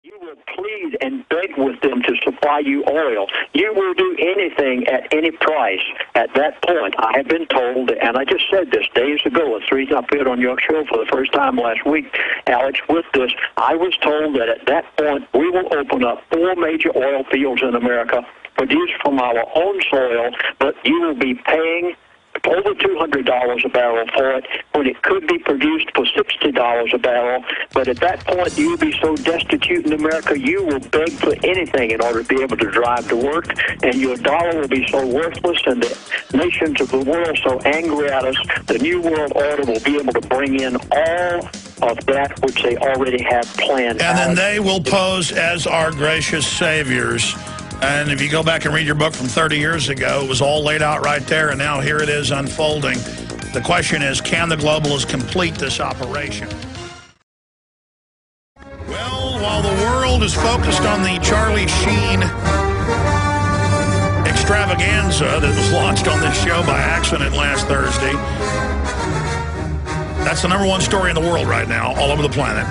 You will plead and beg with them to supply you oil. You will do anything at any price. At that point, I have been told, and I just said this days ago, it's the reason I appeared on your show for the first time last week, Alex, with this, I was told that at that point, we will open up 4 major oil fields in America, produced from our own soil, but you will be paying over $200 a barrel for it when it could be produced for $60 a barrel. But at that point, you'll be so destitute in America, you will beg for anything in order to be able to drive to work, and your dollar will be so worthless, and the nations of the world so angry at us, the New World Order will be able to bring in all of that which they already have planned. And then they will pose as our gracious saviors. And if you go back and read your book from 30 years ago, it was all laid out right there, and now here it is unfolding. The question is, can the globalists complete this operation? Well, while the world is focused on the Charlie Sheen extravaganza that was launched on this show by accident last Thursday, that's the #1 story in the world right now, all over the planet,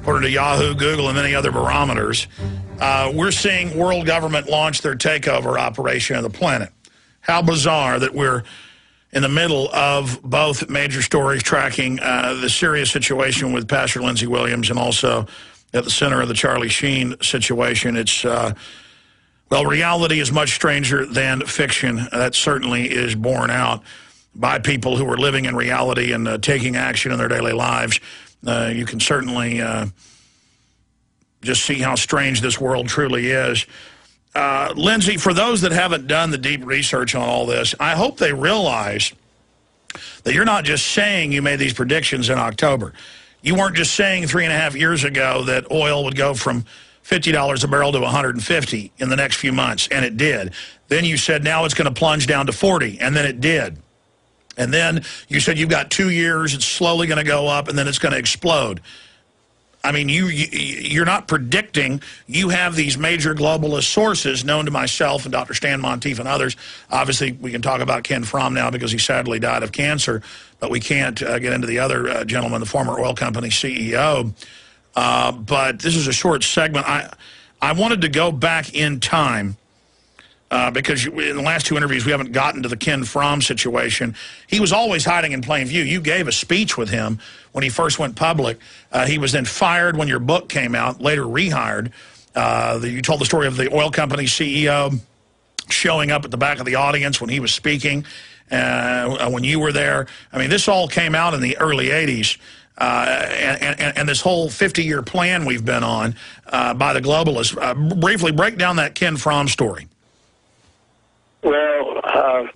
according to Yahoo, Google, and many other barometers. We're seeing world government launch their takeover operation of the planet. How bizarre that we're in the middle of both major stories tracking the serious situation with Pastor Lindsey Williams and also at the center of the Charlie Sheen situation. It's, well, reality is much stranger than fiction. That certainly is borne out by people who are living in reality and taking action in their daily lives. You can certainly just see how strange this world truly is. Lindsey, for those that haven't done the deep research on all this, I hope they realize that you're not just saying you made these predictions in October. You weren't just saying 3.5 years ago that oil would go from $50 a barrel to $150 in the next few months, and it did. Then you said now it's going to plunge down to $40, and then it did. And then you said you've got 2 years, it's slowly going to go up, and then it's going to explode. I mean, you're not predicting. You have these major globalist sources known to myself and Dr. Stan Monteith and others. Obviously, we can talk about Ken Fromm now because he sadly died of cancer, but we can't get into the other gentleman, the former oil company CEO. But this is a short segment. I wanted to go back in time because in the last 2 interviews, we haven't gotten to the Ken Fromm situation. He was always hiding in plain view. You gave a speech with him when he first went public. He was then fired when your book came out, later rehired. You told the story of the oil company CEO showing up at the back of the audience when he was speaking, when you were there. I mean, this all came out in the early 80s. And this whole 50-year plan we've been on by the globalists. Briefly, break down that Ken Fromm story. Well,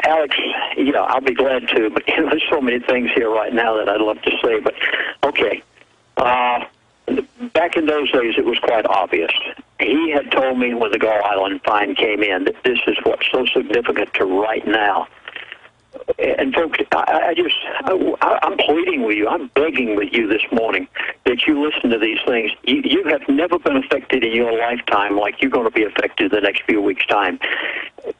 Alex, yeah, I'll be glad to, but there's so many things here right now that I'd love to say. But, okay, back in those days, it was quite obvious. He had told me when the Gull Island find came in that this is what's so significant to right now. And folks, I'm pleading with you, I'm begging with you this morning that you listen to these things. You have never been affected in your lifetime like you're going to be affected the next few weeks' time.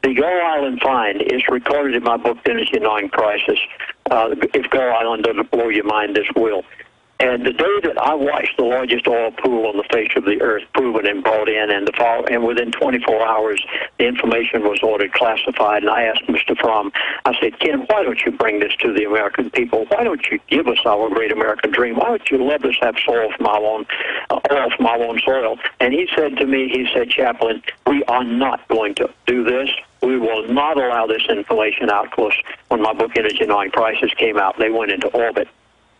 The Gull Island find is recorded in my book, Energy Knowing Crisis. If Gull Island doesn't blow your mind, this will. And the day that I watched the largest oil pool on the face of the earth proven and brought in, and within 24 hours, the information was ordered classified, and I asked Mr. Fromm, I said, Ken, why don't you bring this to the American people? Why don't you give us our great American dream? Why don't you let us have soil from our own soil? And he said to me, he said, Chaplain, we are not going to do this. We will not allow this information out. Of course, when my book, Energy Knowing Crisis, came out, they went into orbit.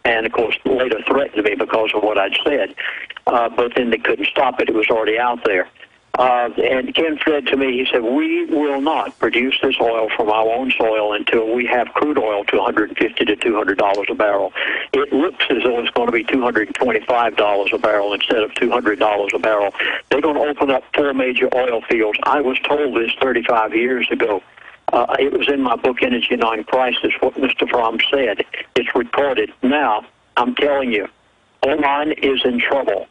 And, of course, later threatened me because of what I'd said. But then they couldn't stop it. It was already out there. And Ken said to me, he said, we will not produce this oil from our own soil until we have crude oil to $150 to $200 a barrel. It looks as though it's going to be $225 a barrel instead of $200 a barrel. They're going to open up 4 major oil fields. I was told this 35 years ago. It was in my book, Energy Knowing Crisis, what Mr. Fromm said. It's recorded. Now, I'm telling you, Oman is in trouble.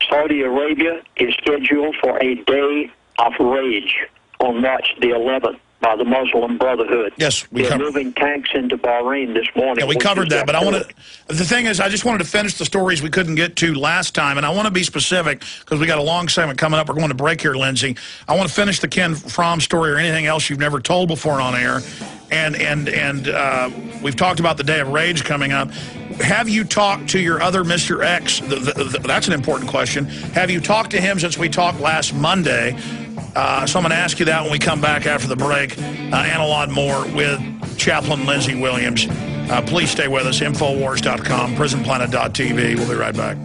Saudi Arabia is scheduled for a day of rage on March the 11th. by the Muslim Brotherhood. Yes, They're moving tanks into Bahrain this morning. Yeah, we covered that, but I want to. The thing is, I just wanted to finish the stories we couldn't get to last time, and I want to be specific because we got a long segment coming up. We're going to break here, Lindsey. I want to finish the Ken Fromm story or anything else you've never told before on air, and we've talked about the Day of Rage coming up. Have you talked to your other Mr. X? That's an important question. Have you talked to him since we talked last Monday? So I'm going to ask you that when we come back after the break, and a lot more with Chaplain Lindsey Williams. Please stay with us, Infowars.com, PrisonPlanet.tv. We'll be right back.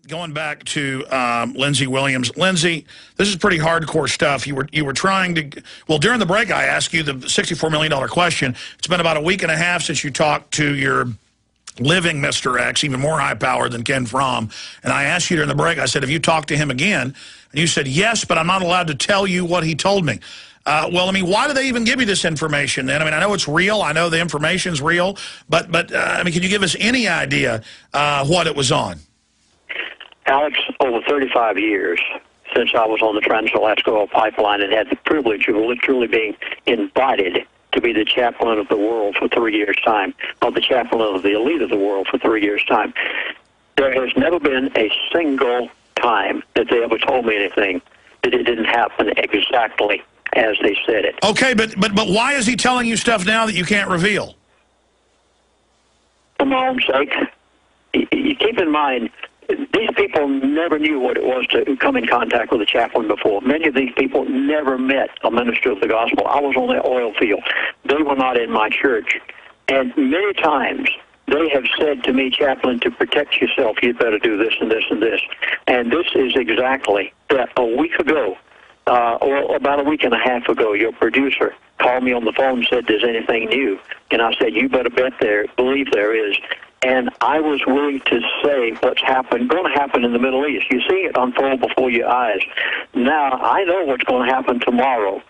Going back to Lindsey Williams. Lindsey, this is pretty hardcore stuff. You were trying to, well, during the break, I asked you the $64 million question. It's been about a week and a half since you talked to your living Mr. X, even more high-powered than Ken Fromm. And I asked you during the break, I said, have you talked to him again? And you said, yes, but I'm not allowed to tell you what he told me. Well, I mean, why do they even give you this information then? I mean, I know it's real. I know the information's real. But I mean, can you give us any idea what it was on? Alex, over 35 years since I was on the Trans-Alaska Oil Pipeline and had the privilege of literally being invited to be the chaplain of the world for 3 years' time, or the chaplain of the elite of the world for 3 years' time. There has never been a single time that they ever told me anything that it didn't happen exactly as they said it. Okay, but why is he telling you stuff now that you can't reveal? For my own sake, you keep in mind, these people never knew what it was to come in contact with a chaplain before. Many of these people never met a minister of the gospel. I was on the oil field. They were not in my church. And many times they have said to me, chaplain, to protect yourself, you'd better do this and this and this. And this is exactly that. A week ago, or about a week and a half ago, your producer called me on the phone and said, there's anything new? And I said, you better believe there is. And I was willing to say what's going to happen in the Middle East. You see it unfold before your eyes. Now, I know what's going to happen tomorrow.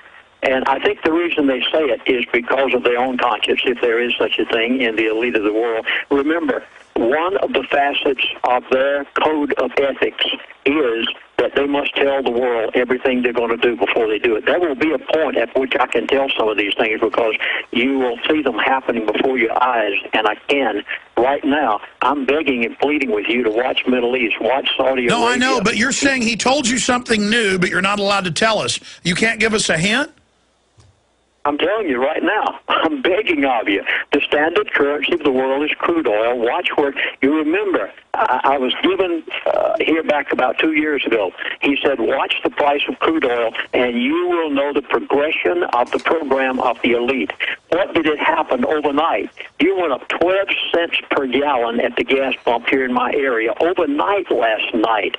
And I think the reason they say it is because of their own conscience, if there is such a thing in the elite of the world. Remember, one of the facets of their code of ethics is that they must tell the world everything they're going to do before they do it. There will be a point at which I can tell some of these things because you will see them happening before your eyes, and I can. Right now, I'm begging and pleading with you to watch Middle East, watch Saudi Arabia. No, I know, but you're saying he told you something new, but you're not allowed to tell us. You can't give us a hint? I'm telling you right now, I'm begging of you. The standard currency of the world is crude oil. Watch where you remember. I was given here back about 2 years ago. He said, watch the price of crude oil, and you will know the progression of the program of the elite. What did it happen overnight? You went up 12 cents per gallon at the gas pump here in my area overnight last night.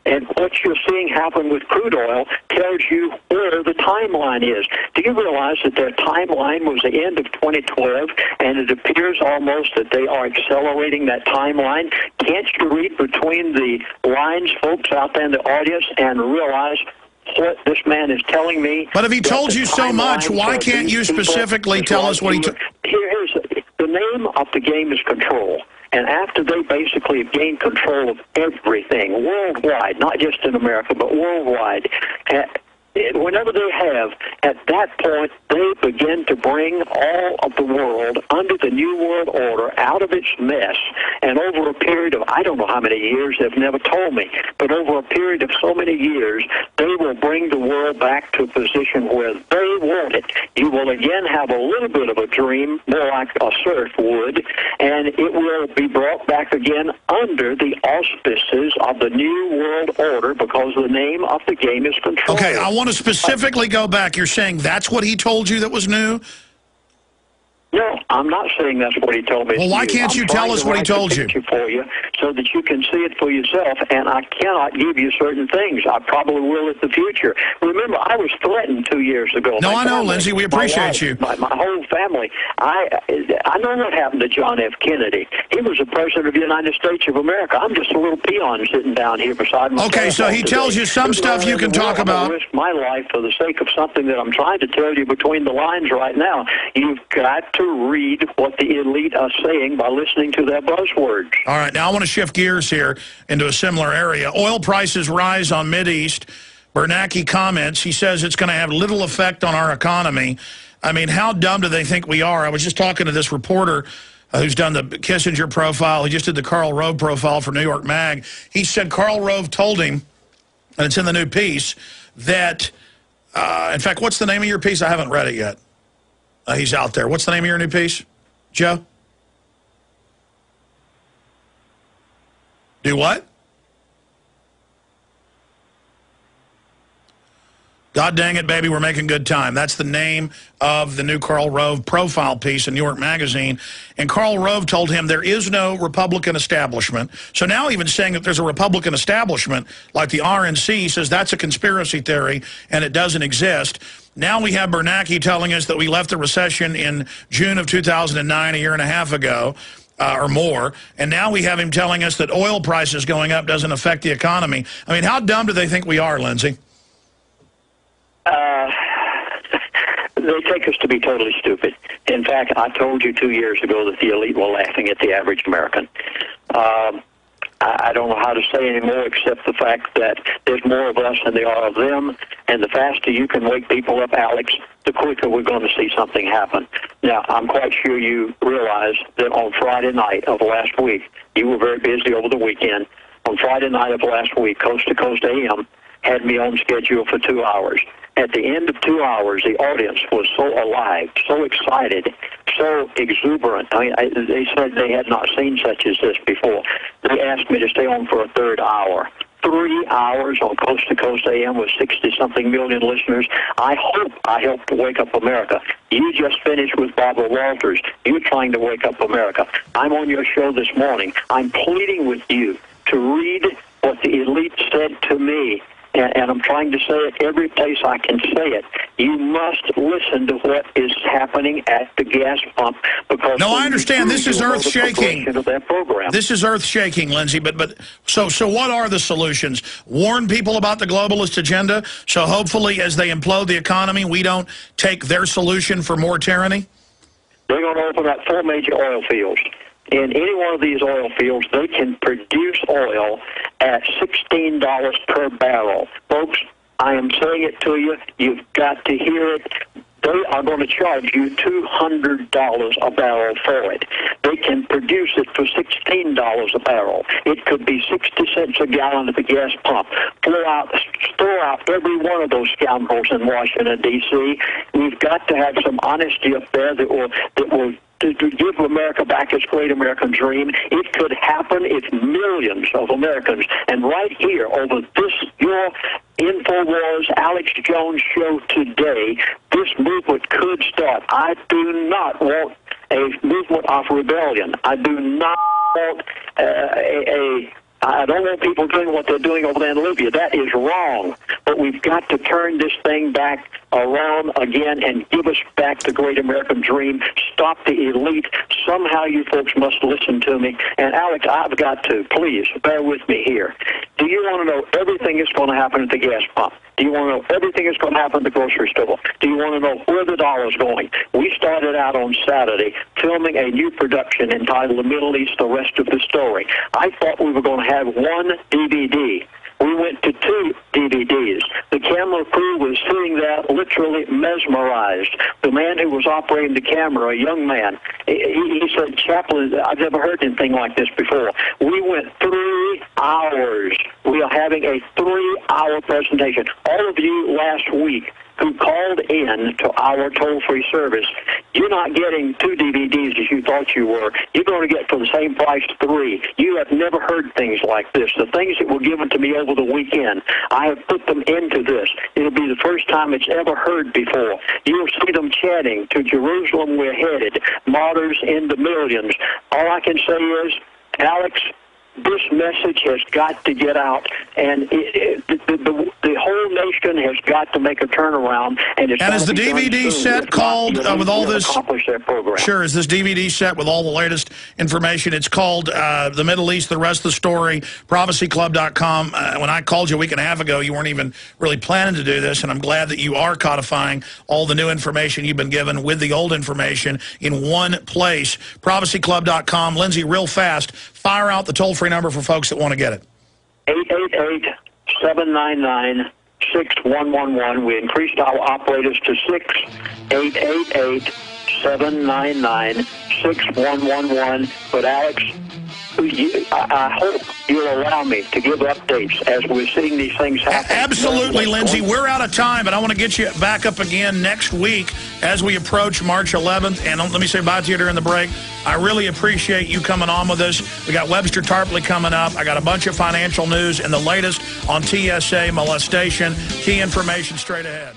And what you're seeing happen with crude oil tells you where the timeline is. Do you realize that their timeline was the end of 2012, and it appears almost that they are accelerating that timeline? Can't you read between the lines, folks out there in the audience, and realize what this man is telling me? But if he told you so much, why can't you specifically tell us what he told? Here's the name of the game is control. And after they basically have gained control of everything worldwide, not just in America, but worldwide, whenever they have, at that point, they begin to bring all of the world under the New World Order out of its mess. And over a period of, I don't know how many years, they've never told me, but over a period of so many years, they will bring the world back to a position where they want it. You will again have a little bit of a dream, more like a surf would, and it will be brought back again under the auspices of the New World Order because the name of the game is control. Okay, I want to specifically go back. You're saying that's what he told you that was new? No, I'm not saying that's what he told me. Well, why can't you tell us what he told you? For you so that you can see it for yourself, and I cannot give you certain things. I probably will in the future. Remember, I was threatened 2 years ago. No, I know, Lindsey. We appreciate you. My whole family. I know what happened to John F. Kennedy. He was the president of the United States of America. I'm just a little peon sitting down here beside my Okay, so he tells you some stuff you can talk about. I'm going to risk my life for the sake of something that I'm trying to tell you between the lines right now. You've got to read what the elite are saying by listening to their buzzwords. All right, now I want to shift gears here into a similar area. Oil prices rise on Mideast Bernanke comments. He says it's going to have little effect on our economy. I mean, how dumb do they think we are? I was just talking to this reporter who's done the Kissinger profile. He just did the Karl Rove profile for New York Mag. He said Karl Rove told him, and it's in the new piece, that, in fact, what's the name of your piece? I haven't read it yet. He's out there. What's the name of your new piece, Joe? Do what? God dang it, baby, we're making good time. That's the name of the new Karl Rove profile piece in New York Magazine. And Karl Rove told him there is no Republican establishment. So now even saying that there's a Republican establishment, like the RNC, says that's a conspiracy theory and it doesn't exist. Now we have Bernanke telling us that we left the recession in June of 2009, a year and a half ago, or more. And now we have him telling us that oil prices going up doesn't affect the economy. I mean, how dumb do they think we are, Lindsey? They take us to be totally stupid. In fact, I told you 2 years ago that the elite were laughing at the average American. I don't know how to say any more except the fact that there's more of us than there are of them, and the faster you can wake people up, Alex, the quicker we're going to see something happen. Now, I'm quite sure you realize that on Friday night of last week, you were very busy over the weekend. On Friday night of last week, Coast to Coast AM had me on schedule for 2 hours. At the end of 2 hours, the audience was so alive, so excited, so exuberant. I mean, they said they had not seen such as this before. They asked me to stay on for a third hour. 3 hours on Coast to Coast AM with 60-something million listeners. I hope I helped to wake up America. You just finished with Barbara Walters. You're trying to wake up America. I'm on your show this morning. I'm pleading with you to read what the elite said to me. And I'm trying to say it every place I can say it. You must listen to what is happening at the gas pump. Because no, I understand. This is earth-shaking. This is earth-shaking, Lindsey. But so what are the solutions? Warn people about the globalist agenda, so hopefully as they implode the economy, we don't take their solution for more tyranny? They're going to open up 4 major oil fields. In any one of these oil fields, they can produce oil at $16 per barrel. Folks, I am saying it to you. You've got to hear it. They are going to charge you $200 a barrel for it. They can produce it for $16 a barrel. It could be 60 cents a gallon at the gas pump. Throw out every one of those scoundrels in Washington, D.C. We've got to have some honesty up there that will to give America back its great American dream. It could happen if millions of Americans, and right here over this, your InfoWars Alex Jones show today, this movement could start. I do not want a movement of rebellion. I do not want I don't want people doing what they're doing over there in Libya. That is wrong. But we've got to turn this thing back around again and give us back the great American dream. Stop the elite. Somehow you folks must listen to me. And, Alex, I've got to. Please, bear with me here. Do you want to know everything that's going to happen at the gas pump? Do you want to know everything that's going to happen at the grocery store? Do you want to know where the dollar's going? We started out on Saturday filming a new production entitled The Middle East, The Rest of the Story. I thought we were going to have one DVD. We went to 2 DVDs. The camera crew was sitting there literally mesmerized. The man who was operating the camera, a young man, he said, Chaplain, I've never heard anything like this before. We went 3 hours. We are having a 3-hour presentation. All of you last week who called in to our toll-free service, you're not getting 2 DVDs as you thought you were. You're going to get for the same price 3. You have never heard things like this. The things that were given to me over the weekend, I have put them into this. It'll be the first time it's ever heard before. You'll see them chanting, "To Jerusalem we're headed, martyrs in the millions." All I can say is, Alex, this message has got to get out, and the whole nation has got to make a turnaround. And is the DVD set called with all this? Accomplish their program. Sure, is this DVD set with all the latest information? It's called The Middle East, The Rest of the Story, prophecyclub.com. When I called you a week and a half ago, you weren't even really planning to do this, and I'm glad that you are codifying all the new information you've been given with the old information in one place. Prophecyclub.com. Lindsey, real fast, fire out the toll-free number for folks that want to get it. 888-799 61111. We increased our operators to 688-799-6111. But Alex, I hope you'll allow me to give updates as we're seeing these things happen. Absolutely, Lindsey. We're out of time, but I want to get you back up again next week as we approach March 11th. And let me say bye to you during the break. I really appreciate you coming on with us. We got Webster Tarpley coming up. I got a bunch of financial news and the latest on TSA molestation. Key information straight ahead.